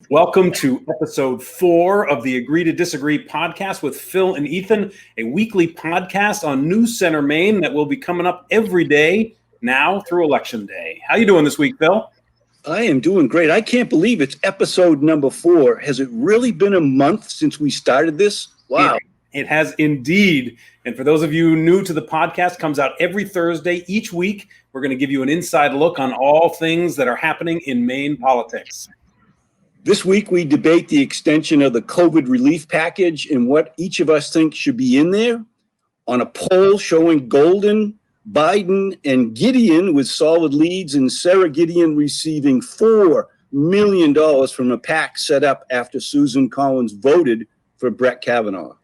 Welcome to episode 4 of the Agree to Disagree podcast with Phil and Ethan, a weekly podcast on News Center, Maine that will be coming up every day now through Election Day. How you doing this week, Phil? I am doing great. I can't believe it's episode number 4. Has it really been a month since we started this? Wow. It has indeed. And for those of you new to the podcast, comes out every Thursday each week. We're going to give you an inside look on all things that are happening in Maine politics. This week, we debate the extension of the COVID relief package and what each of us think should be in there. On a poll showing Golden, Biden, and Gideon with solid leads, and Sarah Gideon receiving $4 million from a PAC set up after Susan Collins voted for Brett Kavanaugh.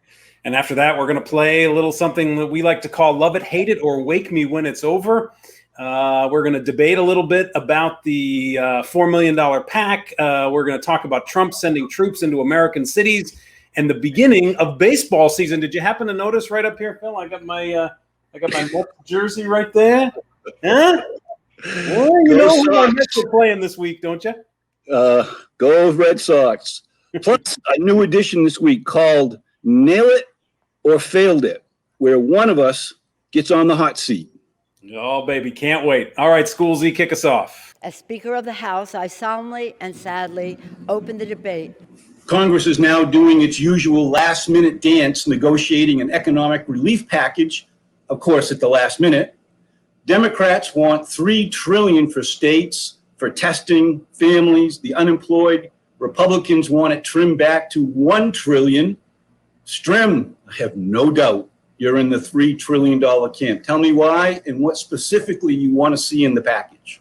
And after that, we're going to play a little something that we like to call Love It, Hate It, or Wake Me When It's Over. We're going to debate a little bit about the $4 million PAC. We're going to talk about Trump sending troops into American cities and the beginning of baseball season. Did you happen to notice right up here, Phil? I got my Mets jersey right there. Huh? Well, you know who our Mets are playing this week, don't you? Go Red Sox. Plus, a new edition this week called Nail It or Failed It, where one of us gets on the hot seat. Oh, baby, can't wait. All right, School Z, kick us off. As Speaker of the House, I solemnly and sadly open the debate. Congress is now doing its usual last-minute dance, negotiating an economic relief package, of course, at the last minute. Democrats want $3 trillion for states, for testing, families, the unemployed. Republicans want it trimmed back to $1 trillion. Strim, I have no doubt you're in the $3 trillion camp. Tell me why and what specifically you want to see in the package.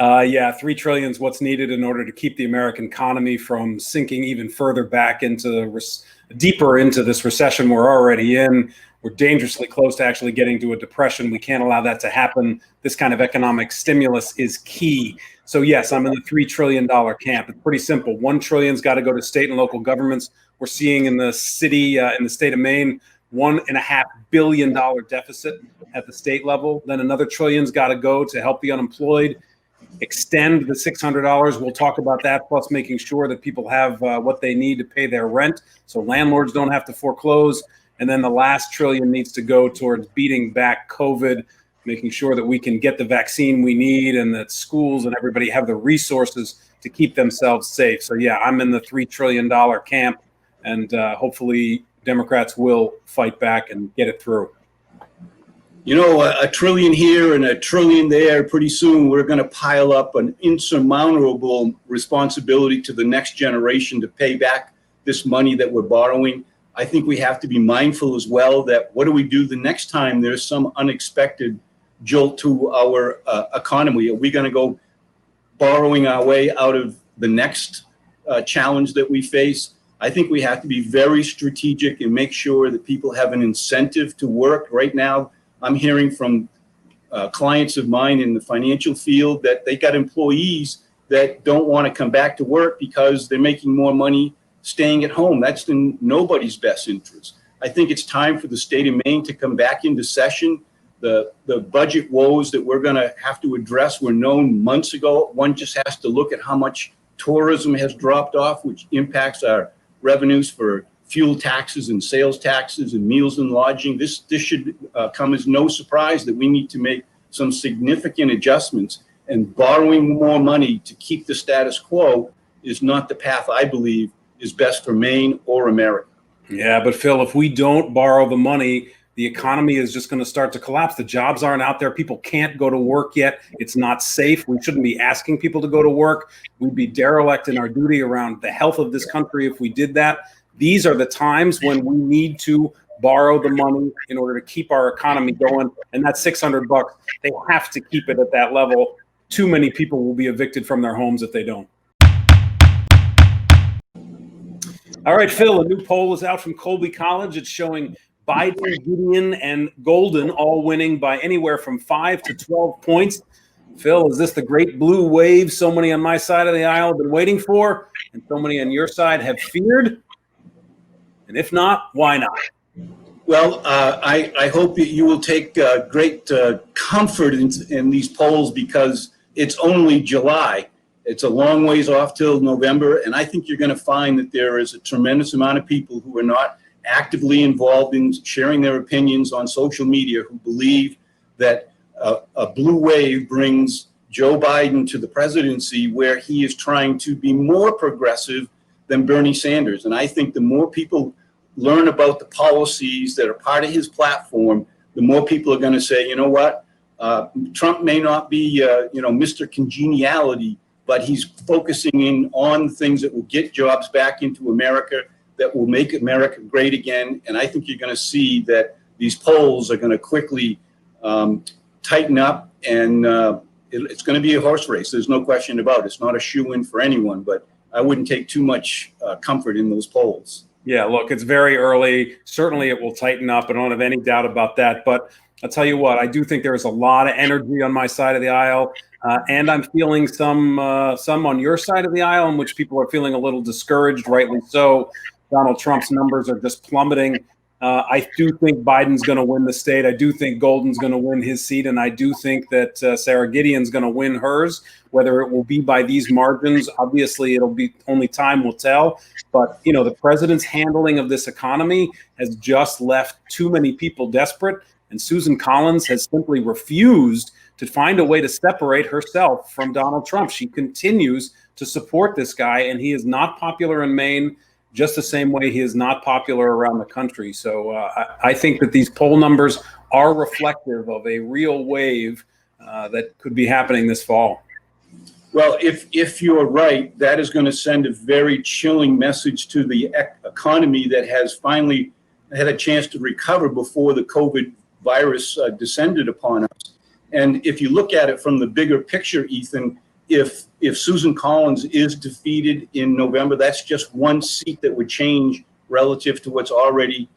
$3 trillion is what's needed in order to keep the American economy from sinking even further back into deeper into this recession we're already in. We're dangerously close to actually getting to a depression. We can't allow that to happen. This kind of economic stimulus is key. So yes, I'm in the $3 trillion camp. It's pretty simple. $1 trillion's got to go to state and local governments. We're seeing in the city, in the state of Maine, $1.5 billion deficit at the state level. Then another $1 trillion's got to go to help the unemployed, extend the $600. We'll talk about that, plus making sure that people have what they need to pay their rent, so landlords don't have to foreclose. And then the last $1 trillion needs to go towards beating back COVID, making sure that we can get the vaccine we need and that schools and everybody have the resources to keep themselves safe. So yeah, I'm in the $3 trillion camp, and hopefully Democrats will fight back and get it through. You know, $1 trillion here and $1 trillion there. Pretty soon we're going to pile up an insurmountable responsibility to the next generation to pay back this money that we're borrowing. I think we have to be mindful as well that what do we do the next time there's some unexpected jolt to our economy? Are we going to go borrowing our way out of the next challenge that we face? I think we have to be very strategic and make sure that people have an incentive to work. Right now, I'm hearing from clients of mine in the financial field that they got employees that don't want to come back to work because they're making more money staying at home. That's in nobody's best interest. I think it's time for the state of Maine to come back into session. The budget woes that we're going to have to address were known months ago. One just has to look at how much tourism has dropped off, which impacts our revenues for fuel taxes and sales taxes and meals and lodging. This should come as no surprise that we need to make some significant adjustments, and borrowing more money to keep the status quo is not the path I believe is best for Maine or America. Yeah, but Phil, if we don't borrow the money, the economy is just going to start to collapse. The jobs aren't out there. People can't go to work yet. It's not safe. We shouldn't be asking people to go to work. We'd be derelict in our duty around the health of this country if we did that. These are the times when we need to borrow the money in order to keep our economy going. And that's $600. They have to keep it at that level. Too many people will be evicted from their homes if they don't. All right, Phil, a new poll is out from Colby College. It's showing Biden, Gideon, and Golden all winning by anywhere from 5 to 12 points. Phil, is this the great blue wave so many on my side of the aisle have been waiting for and so many on your side have feared? And if not, why not? Well, I hope that you will take great comfort in these polls because it's only July. It's a long ways off till November, and I think you're going to find that there is a tremendous amount of people who are not actively involved in sharing their opinions on social media who believe that a blue wave brings Joe Biden to the presidency, where he is trying to be more progressive than Bernie Sanders. And I think the more people learn about the policies that are part of his platform, the more people are going to say, you know what, Trump may not be, Mr. Congeniality, but he's focusing in on things that will get jobs back into America, that will make America great again. And I think you're going to see that these polls are going to quickly tighten up, and it's going to be a horse race. There's no question about it. It's not a shoe-in for anyone, but I wouldn't take too much comfort in those polls. Yeah, look, it's very early. Certainly it will tighten up. I don't have any doubt about that. But I'll tell you what, I do think there is a lot of energy on my side of the aisle. And I'm feeling some on your side of the aisle in which people are feeling a little discouraged, rightly so. Donald Trump's numbers are just plummeting. I do think Biden's going to win the state. I do think Golden's going to win his seat. And I do think that Sarah Gideon's going to win hers. Whether it will be by these margins, obviously it'll be only time will tell. But, the president's handling of this economy has just left too many people desperate. And Susan Collins has simply refused to find a way to separate herself from Donald Trump. She continues to support this guy, and he is not popular in Maine, just the same way he is not popular around the country. So I think that these poll numbers are reflective of a real wave that could be happening this fall. Well, if you're right, that is going to send a very chilling message to the economy that has finally had a chance to recover before the COVID virus descended upon us. And if you look at it from the bigger picture, Ethan, if Susan Collins is defeated in November, that's just one seat that would change relative to what's already,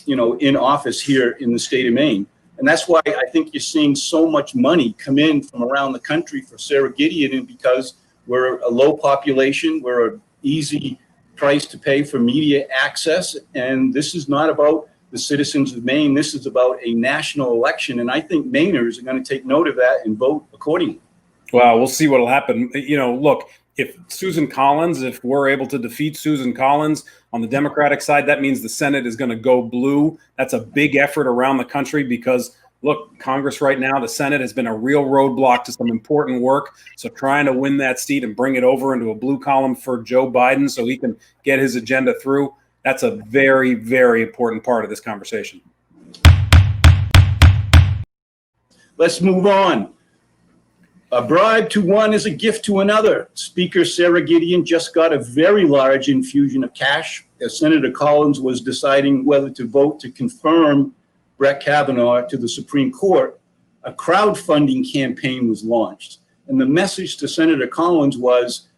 in office here in the state of Maine. And that's why I think you're seeing so much money come in from around the country for Sarah Gideon, and because we're a low population, we're an easy price to pay for media access. And this is not about the citizens of Maine. This is about a national election. And I think Mainers are going to take note of that and vote accordingly. Well, we'll see what will happen. Look, if we're able to defeat Susan Collins on the Democratic side, that means the Senate is going to go blue. That's a big effort around the country because, look, Congress right now, the Senate has been a real roadblock to some important work. So trying to win that seat and bring it over into a blue column for Joe Biden so he can get his agenda through, that's a very, very important part of this conversation. Let's move on. A bribe to one is a gift to another. Speaker Sarah Gideon just got a very large infusion of cash as Senator Collins was deciding whether to vote to confirm Brett Kavanaugh to the Supreme Court. A crowdfunding campaign was launched. And the message to Senator Collins was,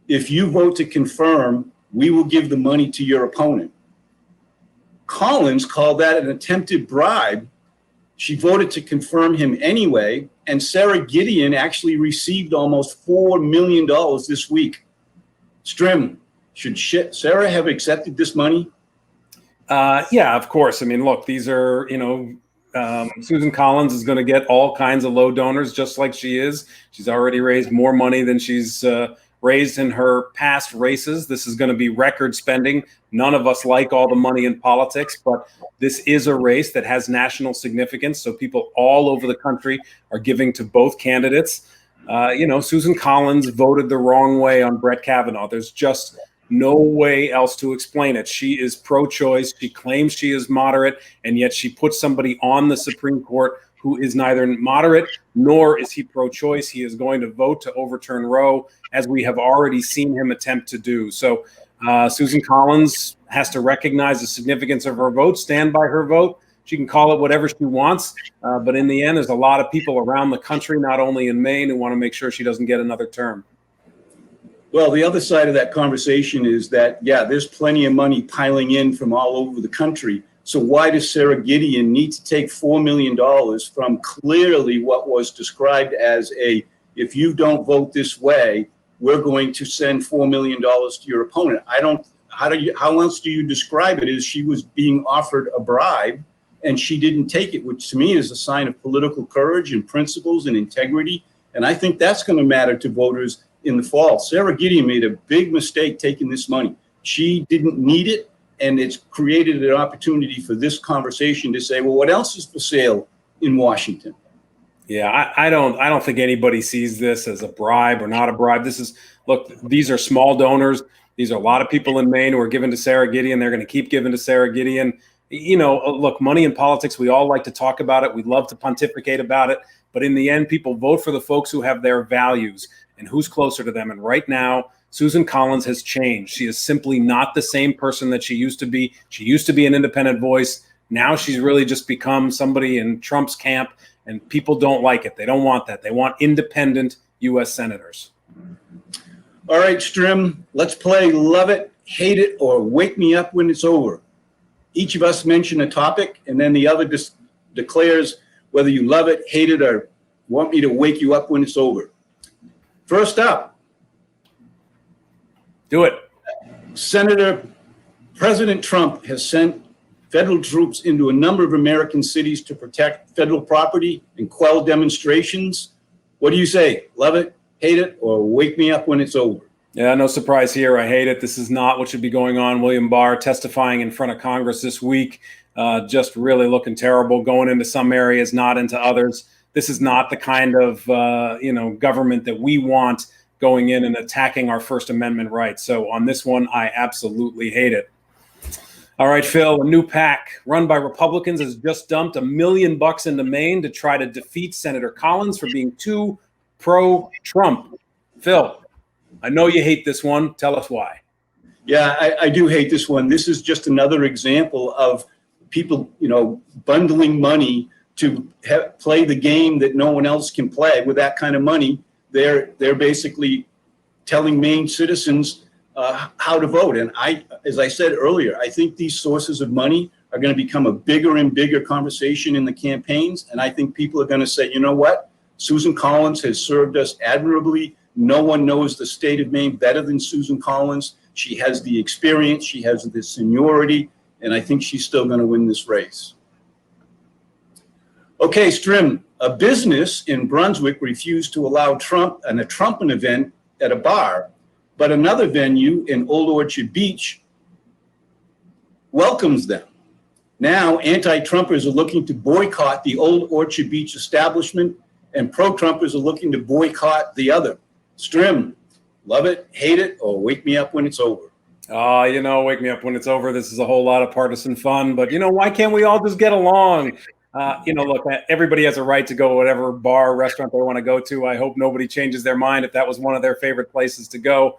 if you vote to confirm, we will give the money to your opponent. Collins called that an attempted bribe. She voted to confirm him anyway, and Sarah Gideon actually received almost $4 million this week. Strim, should Sarah have accepted this money? Yeah, of course. I mean, look, these are, Susan Collins is going to get all kinds of low donors, just like she is. She's already raised more money than she's raised in her past races. This is going to be record spending. None of us like all the money in politics, but this is a race that has national significance. So people all over the country are giving to both candidates. Susan Collins voted the wrong way on Brett Kavanaugh. There's just no way else to explain it. She is pro-choice. She claims she is moderate, and yet she puts somebody on the Supreme Court who is neither moderate nor is he pro-choice. He is going to vote to overturn Roe, as we have already seen him attempt to do. So Susan Collins has to recognize the significance of her vote, stand by her vote. She can call it whatever she wants. But in the end, there's a lot of people around the country, not only in Maine, who want to make sure she doesn't get another term. Well, the other side of that conversation is that, yeah, there's plenty of money piling in from all over the country. So why does Sarah Gideon need to take $4 million from clearly what was described as if you don't vote this way, we're going to send $4 million to your opponent? How else do you describe it? Is she was being offered a bribe and she didn't take it, which to me is a sign of political courage and principles and integrity. And I think that's going to matter to voters in the fall. Sarah Gideon made a big mistake taking this money. She didn't need it, and it's created an opportunity for this conversation to say, well, what else is for sale in Washington? Yeah, I don't think anybody sees this as a bribe or not a bribe. Look, these are small donors. These are a lot of people in Maine who are giving to Sarah Gideon. They're going to keep giving to Sarah Gideon. Look, money in politics, we all like to talk about it. We love to pontificate about it. But in the end, people vote for the folks who have their values and who's closer to them. And right now, Susan Collins has changed. She is simply not the same person that she used to be. She used to be an independent voice. Now she's really just become somebody in Trump's camp, and people don't like it. They don't want that. They want independent U.S. senators. All right, Strim, let's play Love It, Hate It, or Wake Me Up When It's Over. Each of us mention a topic, and then the other declares whether you love it, hate it, or want me to wake you up when it's over. First up. Do it. President Trump has sent federal troops into a number of American cities to protect federal property and quell demonstrations. What do you say? Love it, hate it, or wake me up when it's over? Yeah, no surprise here. I hate it. This is not what should be going on. William Barr testifying in front of Congress this week, just really looking terrible, going into some areas, not into others. This is not the kind of government that we want going in and attacking our First Amendment rights. So on this one, I absolutely hate it. All right, Phil, a new PAC run by Republicans has just dumped $1 million into Maine to try to defeat Senator Collins for being too pro-Trump. Phil, I know you hate this one. Tell us why. Yeah, I do hate this one. This is just another example of people, bundling money to play the game that no one else can play. With that kind of money, they're basically telling Maine citizens how to vote. And as I said earlier, I think these sources of money are going to become a bigger and bigger conversation in the campaigns. And I think people are going to say, you know what? Susan Collins has served us admirably. No one knows the state of Maine better than Susan Collins. She has the experience. She has the seniority. And I think she's still going to win this race. Okay, Strim, a business in Brunswick refused to allow a Trumpin' event at a bar, but another venue in Old Orchard Beach welcomes them. Now, anti-Trumpers are looking to boycott the Old Orchard Beach establishment, and pro-Trumpers are looking to boycott the other. Strim, love it, hate it, or wake me up when it's over? Wake me up when it's over. This is a whole lot of partisan fun, but why can't we all just get along? Look, everybody has a right to go to whatever bar, restaurant they want to go to. I hope nobody changes their mind. If that was one of their favorite places to go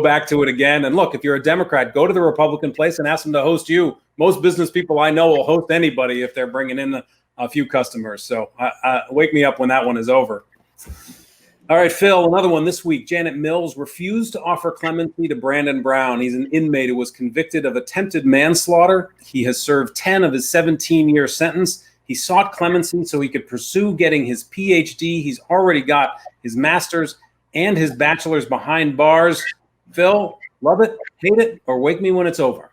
back to it again. And look, if you're a Democrat, go to the Republican place and ask them to host you. Most business people I know will host anybody if they're bringing in a few customers. So wake me up when that one is over. All right, Phil, another one this week. Janet Mills refused to offer clemency to Brandon Brown. He's an inmate who was convicted of attempted manslaughter. He has served 10 of his 17-year sentence. He sought clemency so he could pursue getting his PhD. He's already got his master's and his bachelor's behind bars. Phil, love it, hate it, or wake me when it's over?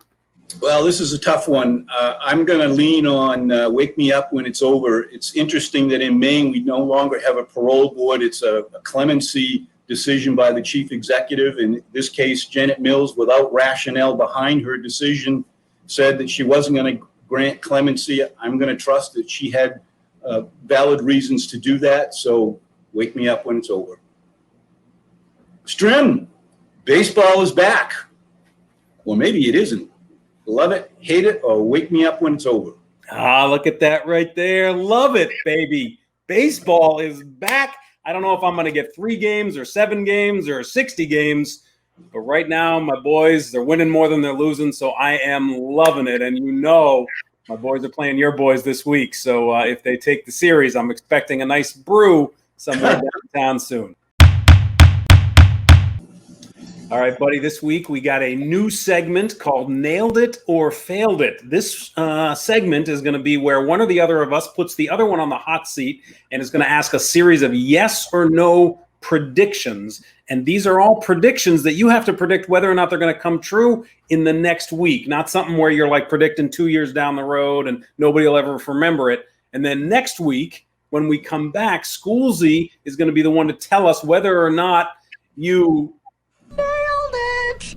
Well, this is a tough one. I'm going to lean on wake me up when it's over. It's interesting that in Maine, we no longer have a parole board. It's a clemency decision by the chief executive. In this case, Janet Mills, without rationale behind her decision, said that she wasn't going to grant clemency. I'm going to trust that she had valid reasons to do that. So wake me up when it's over. Strim, baseball is back. Or maybe it isn't. Love it, hate it, or wake me up when it's over? Look at that right there. Love it, baby. Baseball is back. I don't know if I'm going to get 3 games or 7 games or 60 games, but right now my boys, they're winning more than they're losing, so I am loving it. And my boys are playing your boys this week, so if they take the series, I'm expecting a nice brew somewhere downtown soon. All right, buddy, this week we got a new segment called Nailed It or Failed It. This segment is going to be where one or the other of us puts the other one on the hot seat and is going to ask a series of yes or no predictions. And these are all predictions that you have to predict whether or not they're going to come true in the next week. Not something where you're like predicting 2 years down the road and nobody will ever remember it. And then next week, when we come back, Schoolsy is going to be the one to tell us whether or not you Nailed it.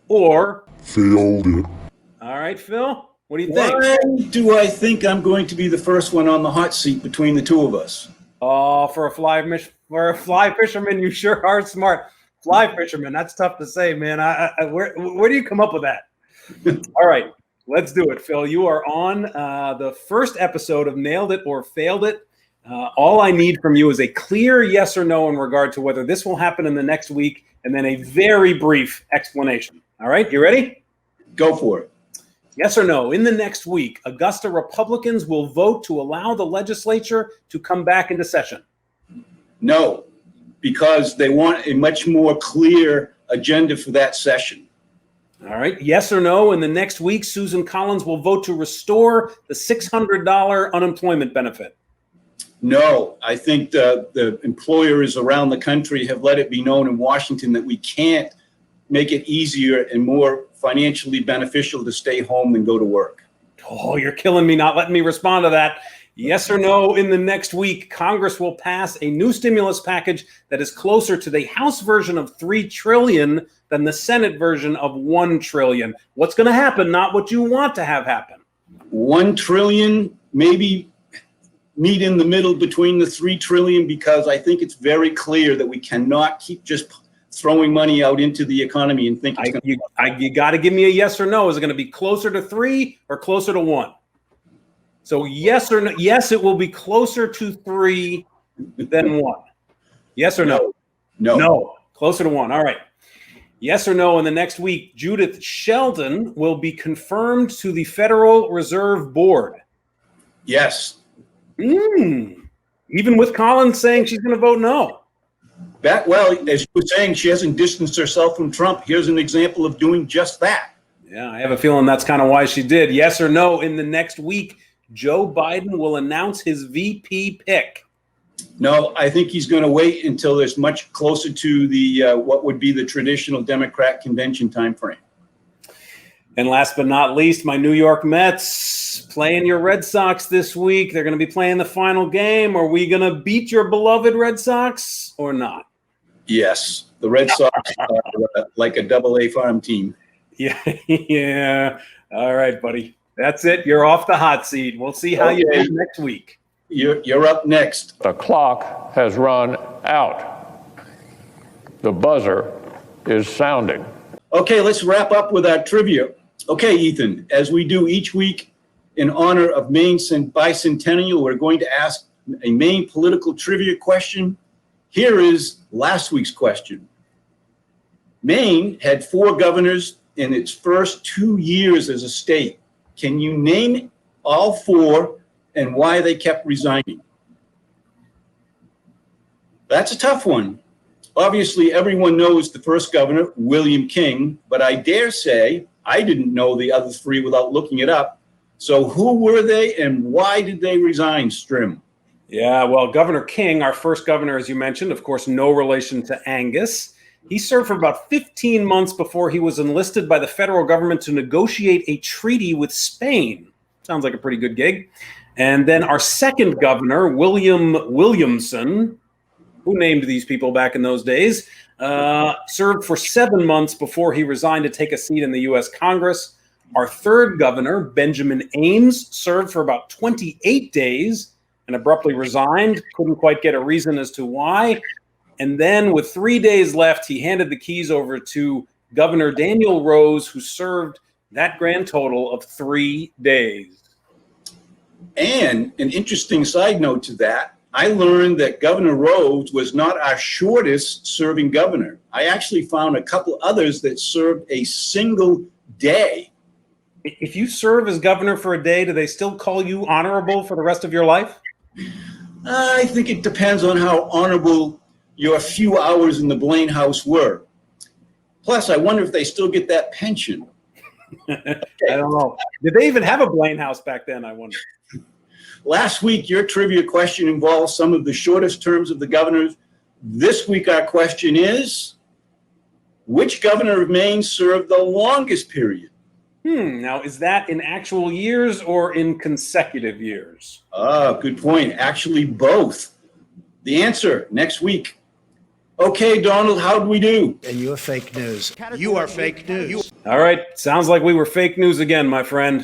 or Failed it. all right, Phil, what do you think? Why do I think I'm going to be the first one on the hot seat between the two of us? Oh, for a fly fisherman, you sure are smart. Fly fisherman, that's tough to say, man. Where do you come up with that? All right, let's do it, Phil. You are on the first episode of Nailed It or Failed It. All I need from you is a clear yes or no in regard to whether this will happen in the next week, and then a very brief explanation. All right, you ready? Go for it. Yes or no, in the next week, Augusta Republicans will vote to allow the legislature to come back into session. No, because they want a much more clear agenda for that session. All right. Yes or no, in the next week, Susan Collins will vote to restore the $600 unemployment benefit. No, I think the employers around the country have let it be known in Washington that we can't make it easier and more financially beneficial to stay home than go to work. Oh, you're killing me, not letting me respond to that. Yes or no, in the next week, Congress will pass a new stimulus package that is closer to the House version of $3 trillion than the Senate version of $1 trillion. What's going to happen, not what you want to have happen. $1 trillion, maybe meet in the middle between the $3 trillion, because I think it's very clear that we cannot keep just throwing money out into the economy and think it's going to. You got to give me a yes or no. Is it going to be closer to 3 or closer to 1? So yes or no? Yes, it will be closer to 3 than 1. Yes or no? No. No. Closer to 1. All right. Yes or no, in the next week, Judith Sheldon will be confirmed to the Federal Reserve Board. Yes. Even with Collins saying she's going to vote no. Well, as you were saying, she hasn't distanced herself from Trump. Here's an example of doing just that. Yeah, I have a feeling that's kind of why she did. Yes or no, in the next week, Joe Biden will announce his VP pick. No, I think he's going to wait until there's much closer to the what would be the traditional Democrat convention timeframe. And last but not least, my New York Mets playing your Red Sox this week. They're going to be playing the final game. Are we going to beat your beloved Red Sox or not? Yes, the Red Sox are like a double-A farm team. Yeah, yeah. All right, buddy. That's it. You're off the hot seat. We'll see how you do next week. You're up next. The clock has run out. The buzzer is sounding. Okay, let's wrap up with our trivia. Okay, Ethan, as we do each week in honor of Maine's bicentennial, we're going to ask a Maine political trivia question. Here is last week's question. Maine had 4 governors in its first 2 years as a state. Can you name all 4 and why they kept resigning? That's a tough one. Obviously, everyone knows the first governor, William King, but I dare say I didn't know the other 3 without looking it up. So who were they and why did they resign, Strim? Yeah, well, Governor King, our first governor, as you mentioned, of course, no relation to Angus. He served for about 15 months before he was enlisted by the federal government to negotiate a treaty with Spain. Sounds like a pretty good gig. And then our second governor, William Williamson, who named these people back in those days, served for 7 months before he resigned to take a seat in the U.S. Congress. Our third governor, Benjamin Ames, served for about 28 days and abruptly resigned. Couldn't quite get a reason as to why. And then with 3 days left, he handed the keys over to Governor Daniel Rose, who served that grand total of 3 days. And an interesting side note to that, I learned that Governor Rose was not our shortest serving governor. I actually found a couple others that served a single day. If you serve as governor for a day, do they still call you honorable for the rest of your life? I think it depends on how honorable your few hours in the Blaine house were. Plus, I wonder if they still get that pension. I don't know. Did they even have a Blaine house back then, I wonder? Last week, your trivia question involved some of the shortest terms of the governors. This week, our question is, which governor of Maine served the longest period? Now, is that in actual years or in consecutive years? Good point. Actually, both. The answer next week. Okay, Donald, how'd we do? And you are fake news. You are fake news. All right. Sounds like we were fake news again, my friend.